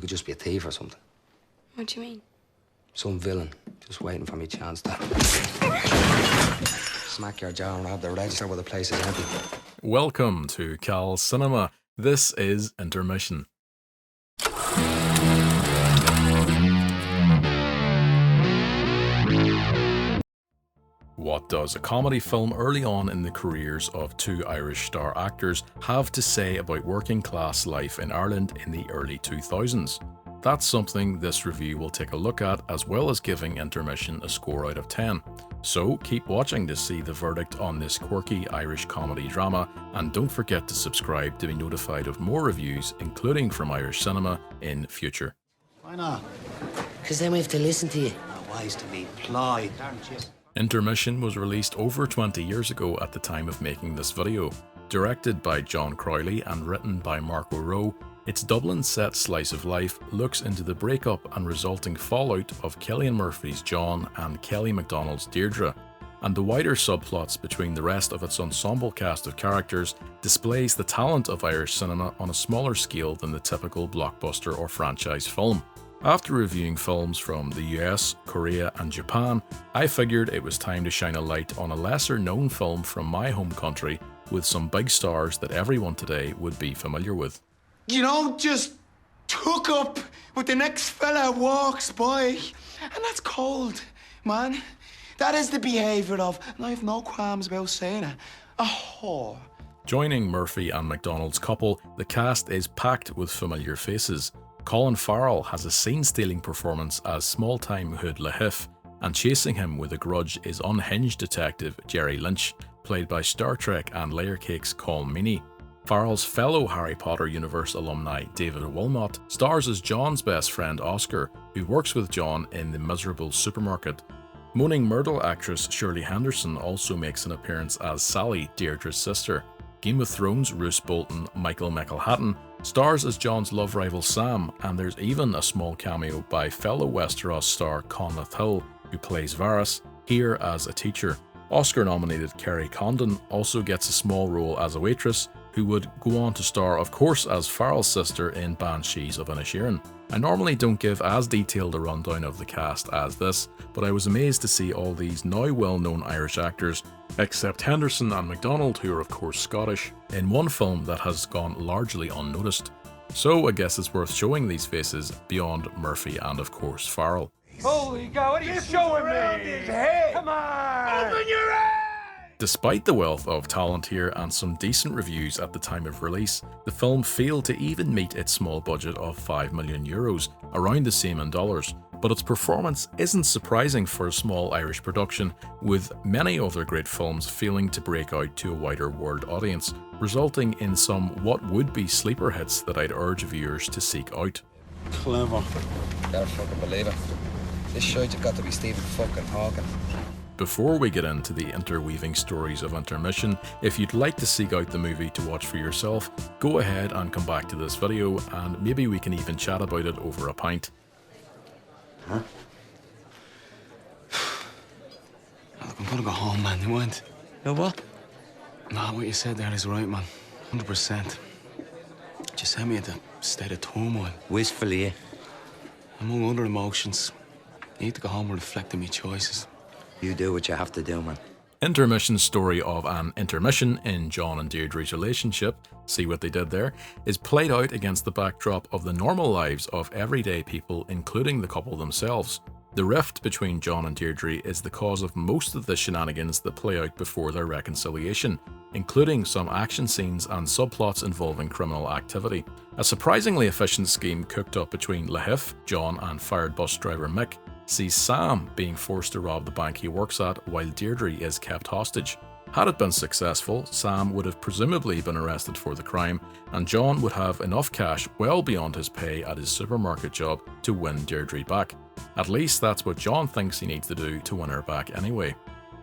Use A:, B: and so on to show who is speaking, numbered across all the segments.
A: could just be a thief or something.
B: What do you mean?
A: Some villain just waiting for me chance to smack your jaw and rob the register while the place is empty.
C: Welcome to Cal's Cinema. This is Intermission. What does a comedy film early on in the careers of two Irish star actors have to say about working class life in Ireland in the early 2000s? That's something this review will take a look at, as well as giving Intermission a score out of 10. So keep watching to see the verdict on this quirky Irish comedy drama, and don't forget to subscribe to be notified of more reviews, including from Irish cinema, in future.
D: Why not?
E: Because then we have to listen to you.
D: Not wise to be plied, aren't you?
C: Intermission was released over 20 years ago at the time of making this video. Directed by John Crowley and written by Mark O'Rourke, its Dublin set slice of life looks into the breakup and resulting fallout of Cillian Murphy's John and Kelly MacDonald's Deirdre, and the wider subplots between the rest of its ensemble cast of characters displays the talent of Irish cinema on a smaller scale than the typical blockbuster or franchise film. After reviewing films from the US, Korea and Japan, I figured it was time to shine a light on a lesser known film from my home country with some big stars that everyone today would be familiar with.
F: You don't just hook up with the next fella who walks by. And that's cold, man. That is the behaviour of, and I have no qualms about saying it, a whore.
C: Joining Murphy and MacDonald's couple, the cast is packed with familiar faces. Colin Farrell has a scene-stealing performance as small-time hood Lehiff, and chasing him with a grudge is unhinged detective Jerry Lynch, played by Star Trek and Layer Cake's Colin Meaney. Farrell's fellow Harry Potter universe alumni David Wilmot stars as John's best friend Oscar, who works with John in the miserable supermarket. Moaning Myrtle actress Shirley Henderson also makes an appearance as Sally, Deirdre's sister. Game of Thrones Roose Bolton Michael McElhatton stars as John's love rival Sam, and there's even a small cameo by fellow Westeros star Conleth Hill, who plays Varys, here as a teacher. Oscar-nominated Kerry Condon also gets a small role as a waitress, who would go on to star, of course, as Farrell's sister in Banshees of Inisherin. I normally don't give as detailed a rundown of the cast as this, but I was amazed to see all these now well-known Irish actors, except Henderson and MacDonald, who are of course Scottish, in one film that has gone largely unnoticed. So I guess it's worth showing these faces beyond Murphy and of course Farrell.
F: Holy God, what are you showing me? His head. Come on! Open your head!
C: Despite the wealth of talent here and some decent reviews at the time of release, the film failed to even meet its small budget of €5 million, around the same in dollars. But its performance isn't surprising for a small Irish production, with many other great films failing to break out to a wider world audience, resulting in some what would be sleeper hits that I'd urge viewers to seek out.
D: Clever.
A: Gotta fucking believe it. This shite's got to be Stephen fucking Hawking.
C: Before we get into the interweaving stories of Intermission, if you'd like to seek out the movie to watch for yourself, go ahead and come back to this video and maybe we can even chat about it over a pint.
F: Huh? Look, I'm gonna go home, man. You want?
E: You know what?
F: Nah, what you said there is right, man. 100%. Just sent me into a state of turmoil.
E: Wistfully,
F: Among other emotions, I need to go home and reflect on my choices.
E: you do what you have to do, man.
C: Intermission's story of an intermission in John and Deirdre's relationship, see what they did there, is played out against the backdrop of the normal lives of everyday people, including the couple themselves. The rift between John and Deirdre is the cause of most of the shenanigans that play out before their reconciliation, including some action scenes and subplots involving criminal activity. A surprisingly efficient scheme cooked up between Lehiff, John and fired bus driver Mick sees Sam being forced to rob the bank he works at while Deirdre is kept hostage. Had it been successful, Sam would have presumably been arrested for the crime, and John would have enough cash well beyond his pay at his supermarket job to win Deirdre back. At least that's what John thinks he needs to do to win her back anyway.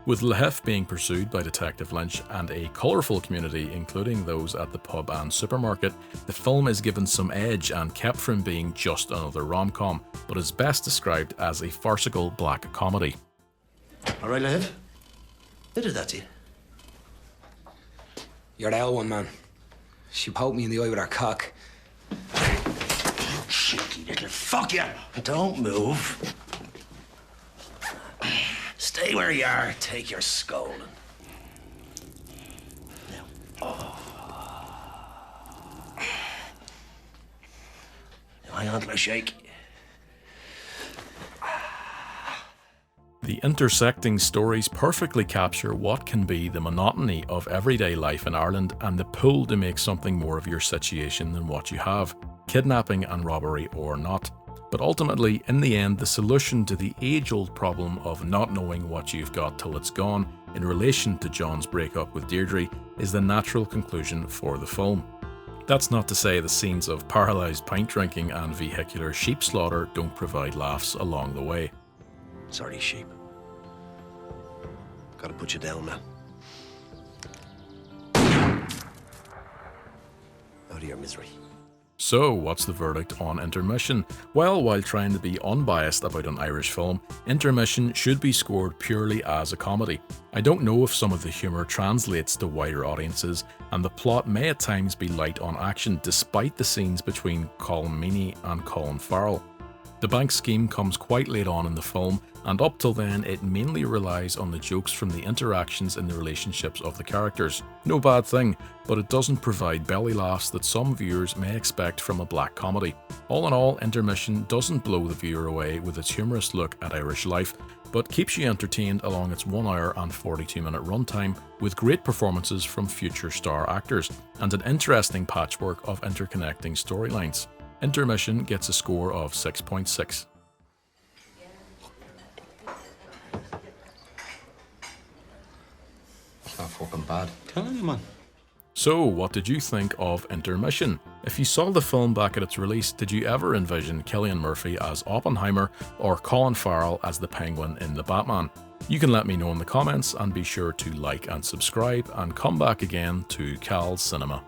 C: With Lehiff being pursued by Detective Lynch and a colourful community including those at the pub and supermarket, the film is given some edge and kept from being just another rom-com, but is best described as a farcical black comedy.
D: All right, Lehiff? Who did that to you?
A: You're the L one, man. She poked me in the eye with her cock.
D: Shit, cheeky little fuck you. Don't move. Stay where you are. Take your scolding. Now, hang on till I shake.
C: The intersecting stories perfectly capture what can be the monotony of everyday life in Ireland and the pull to make something more of your situation than what you have, kidnapping and robbery or not. But ultimately, in the end, the solution to the age-old problem of not knowing what you've got till it's gone in relation to John's breakup with Deirdre is the natural conclusion for the film. That's not to say the scenes of paralysed pint drinking and vehicular sheep slaughter don't provide laughs along the way.
D: Sorry, sheep. Gotta put you down, man. Out of your misery.
C: So, what's the verdict on Intermission? Well, while trying to be unbiased about an Irish film, Intermission should be scored purely as a comedy. I don't know if some of the humour translates to wider audiences, and the plot may at times be light on action despite the scenes between Colin and Colin Farrell. The bank scheme comes quite late on in the film, and up till then it mainly relies on the jokes from the interactions in the relationships of the characters. No bad thing, but it doesn't provide belly laughs that some viewers may expect from a black comedy. All in all, Intermission doesn't blow the viewer away with its humorous look at Irish life, but keeps you entertained along its 1 hour and 42-minute runtime with great performances from future star actors and an interesting patchwork of interconnecting storylines. Intermission gets a score of 6.6.
A: It's not fucking bad.
F: Telling you, man.
C: So, what did you think of Intermission? If you saw the film back at its release, did you ever envision Cillian Murphy as Oppenheimer or Colin Farrell as the Penguin in The Batman? You can let me know in the comments and be sure to like and subscribe and come back again to Cal's Cinema.